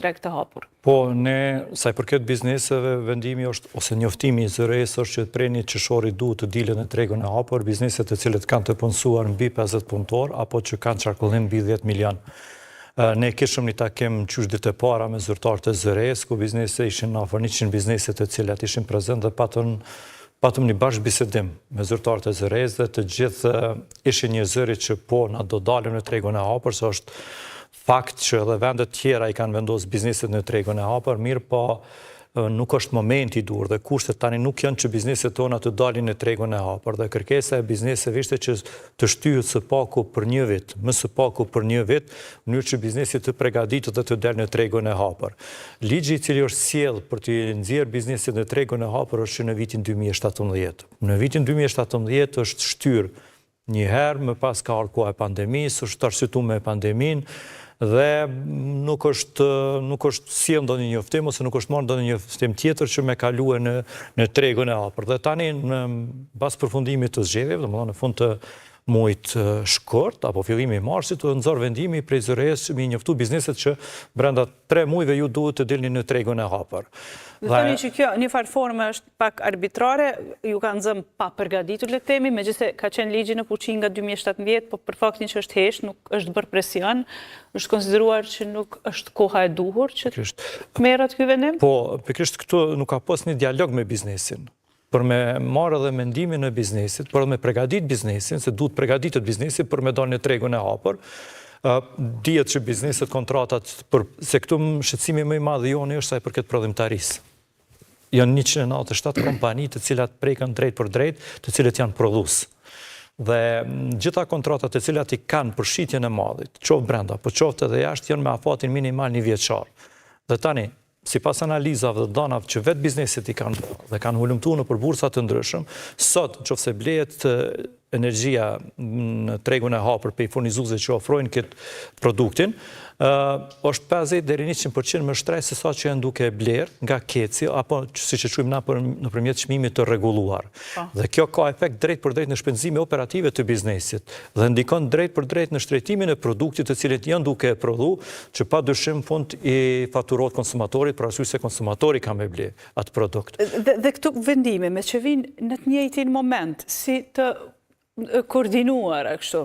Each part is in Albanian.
treg të hapur? Po, sa i përket bizneseve, vendimi është, ose njoftimi i zëres është që preni qëshori duhet të dilen e tregun e hapur, bizneset të cilët kanë të punësuar mbi 50 punëtor, apo që kanë qarkullim mbi 10 milion. Ne kishëm një takim qysh ditë e para me zyrtarët e zëres, ku bizneset ishin afër 100 bizneset të cilat ishin prezent dhe patëm një bashkë bisedim me zyrtarët e zëres dhe të gjithë ishin një zëri që po na do dalim në tregun e hapur, se është fakt që edhe vendet tjera i kanë vendosur bizneset në tregun e hapur, mirë po nuk është momenti i dur dhe kushtet tani nuk janë që bizneset tona të dalin në tregun e hapur dhe kërkesa e bizneseve ishte që të shtyhet së paku për një vit, më së paku për një vit, në mënyrë që biznesi të përgatitet dhe të dalë në tregun e hapur. Ligji i cili është sjell për të nxjerrë bizneset në tregun e hapur është në vitin 2017. Në vitin 2017 është shtyr një herë, më pas ka ardhur koha e pandemisë, është arsyetuar me pandeminë dhe nuk është sjell ndonjë njoftim ose nuk është marrë ndonjë njoftim tjetër që me kalue në tregun e hapur. Dhe tani pas përfundimit të zgjedhjeve, domethënë në fund të muajit shkurt apo fillimi i marsit, të nxorr vendimi prej zëres që mi njoftu bizneset që brenda 3 muajve ju duhet të dilni në tregun e hapur. Dhe thoni që kjo një farë forme është pak arbitrare, ju kanë zëmë pa përgatitur le të themi, megjithëse ka qenë ligji në fuqi nga 2017, po për faktin që është hesht, nuk është bërë presion, është konsideruar që nuk është koha e duhur që të merret ky vendim? Po, pikërisht këtu nuk ka pas një dialog me biznesin. Për me marrë edhe mendimin e biznesit, për me përgatit biznesin, se duhet përgatitet biznesi për me dalë në tregun e hapur. Dihet që bizneset, kontratat, se këtu shqetësimi më i madh joni është sa i përket prodhimtarisë. Janë 197 kompani të cilat prekën drejt për drejt, të cilat janë prodhues. Dhe gjitha kontratat të cilat i kanë për shitjen e madhit, qoftë brenda, po qoftë edhe jashtë, janë me afatin minimal një vjeçar. Dhe tani, sipas analizave dhe danave që vetë bizneset i kanë dhe kanë hulumtuar nëpër bursa të ndryshëm, sot nëse blehet energjia në tregun e hapur pe furnizuesve që ofrojnë këtë produktin, është 50 deri 100% më shtrenjtë se sa që janë duke bler nga keci apo siç e quajmë na nëpërmjet çmimit të rregulluar. Dhe kjo ka efekt drejt për drejt në shpenzime operative të biznesit dhe ndikon drejt për drejt në shtrejtimin e produktit të cilët janë duke prodhuar, që padyshim fund i faturohet konsumatorit për arsye se konsumatori ka me ble atë produkt. Dhe këtu vendime me që vinë në të njëjtin moment, si të koordinuar kështu.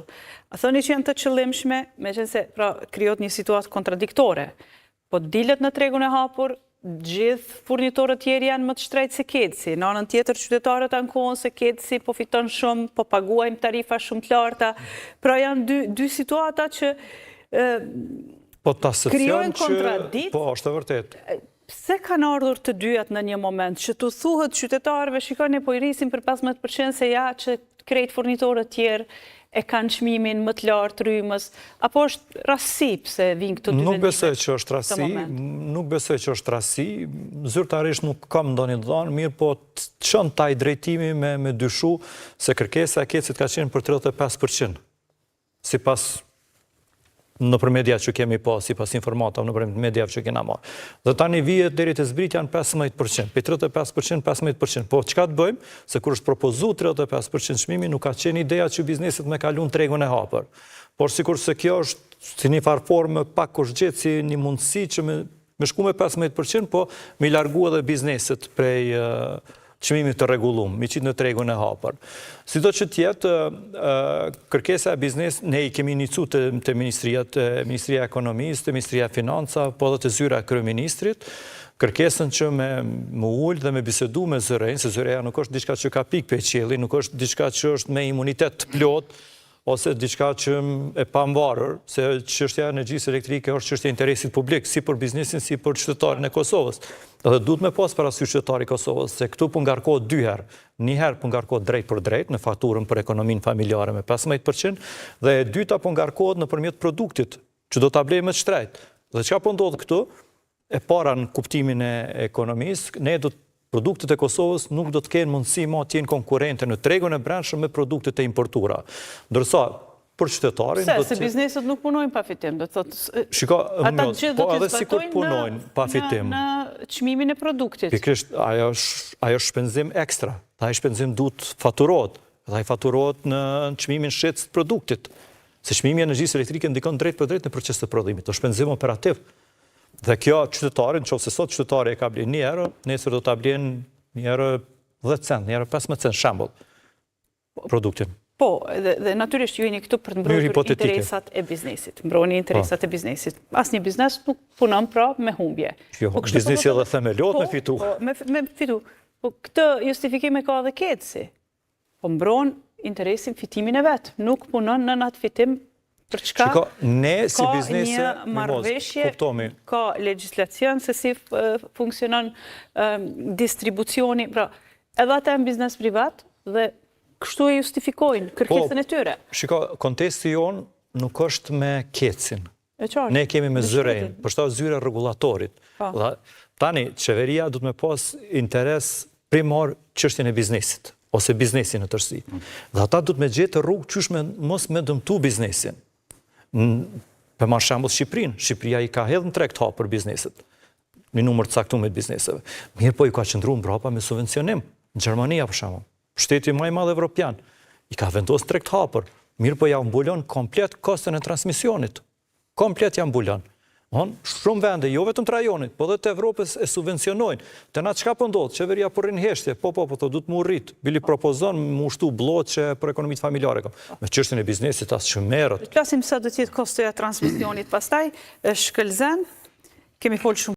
A thoni që janë të qëllimshme, meqense pra krijohet një situatë kontradiktore. Po dilet në tregun e hapur, gjithë furnitorët tjerë janë më të shtrejtë se keci. Në anën tjetër qytetarët ankohen se keci po fiton shumë, po paguajnë tarifa shumë të larta. Pra janë dy situata që krijojnë kontradikt. Po, është e vërtet. Pse kanë ardhur të dyjat në një moment që të thuhet qytetarëve, shikoni po i rrisim për 15% se ja që krejt furnitorët tjerë e kanë çmimin më të lartë rrymës, apo është rastësi pse vinë këto dy vendime? Nuk besoj që është rastësi, nuk besoj që është rastësi, zyrtarisht nuk kam ndonjë dhënë, mirë po çon taj drejtimi me dyshu se kërkesa e kecit ka qenë për 35%. Sipas nëpër media që kemi pa, sipas informatave nëpër media që kena marrë. Dhe tani vihet deri te zbritja në 15%, pe 35%, 15%. Po çka të bëjmë? Se kur është propozuar 35% çmimi, nuk ka qenë ideja që bizneset me kalon tregun e hapur. Por sikur se kjo është si një farë formë pak kushtgjet si një mundësi që me shku me 15%, po me largu edhe bizneset prej çmimit të rregulluar, me qitë në tregun e hapur. Sido që tjetë, kërkesa e biznes, ne i kemi inicuar te Ministria e Ekonomisë, te Ministria e Financa, po edhe te zyra e kryeministrit, kërkesën që me ullë dhe me bisedu me zëren, se zëreja nuk është diçka që ka pikë pe qielli, nuk është diçka që është me imunitet të plot, ose diçka që e pamvarur, se çështja e energjisë elektrike është çështja e interesit publik, si për biznesin, si për qytetarin e Kosovës. Dhe duhet me pas parasysh qytetari i Kosovës, se këtu po ngarkohet dy herë. Një herë po ngarkohet drejt për drejt në fakturën për ekonominë familjare me 15%, dhe e dyta po ngarkohet nëpërmjet produktit, që do ta blejmë më të shtrejtë. Dhe çka po ndodh këtu? E para në kuptimin e ekonomisë, ne do produktet e Kosovës nuk do të kenë mundësi ma të jenë konkurrente në tregun e brendshëm me produktet e importura. Ndërsa, për qytetarin... Se bizneset nuk punojnë pa fitim, do të thotë... Shiko, ata gjithë do të zbatojnë në çmimin e produktit. Pikërisht, ajo është shpenzim ekstra. Ai shpenzim duhet faturohet. Dhe ai faturohet në çmimin shitës të produktit. Se çmimi i energjisë elektrike ndikon drejt për drejt në proces të prodhimit. Është shpenzim operativ. Dhe kjo qytetarin, nëse sot qytetari e ka blen 1 euro, nesër do ta blen 1 euro 10 cent, 1 euro 15 cent, shembull, produktin. Po, dhe natyrisht ju jeni këtu për të mbrojtur interesat e biznesit. Mbrojni interesat e biznesit. Asnjë biznes nuk punon pra me humbje. Jo, biznesi edhe themelot me fitu. Me fitu. Po këtë justifikim e ka edhe Ketsi. Po mbron interesin, fitimin e vet. Nuk punon në atë fitim për çka. Shiko, ne si ka biznese një marrëveshje, kuptomi. ka legjislacion se si funksionon distribucioni. Pra, edhe ata janë biznes privat dhe kështu e justifikojnë kërkesën e tyre. Shiko, kontesti jonë nuk është me Ketsin. E qartë. Ne kemi me zyrejnë, për shta zyre regulatorit. Tani, qeveria du të me pas interes primar çështjen e biznesit, ose biznesin në tërsi. Dhe ata du të me gjetë rrugë qysh mos me dëmtu biznesin. Për marrë shembull Shqipërinë. Shqipëria i ka hedhë në treg të hapur bizneset, një numër të caktuar të bizneseve. Mirë po i ka qëndruar mbrapa me subvencionim. Në Gjermania për shembull, shteti më i madh evropian, i ka vendosur treg të hapur. Mirë po ja mbulon komplet kostën e transmisionit. Komplet ja mbulon. Shumë vende, jo vetëm të rajonit, po dhe të Evropës e subvencionojnë. Të na çka po ndodh? Qeveria po rrin heshtje, po du të mu rrit. Bili propozon mu shtu bloqe për ekonomitë familjare. Me çështjen e biznesit as që merret. Flasim sa do të jetë kostoja e transmisionit pastaj, shkëlzen. Kemi folë shumë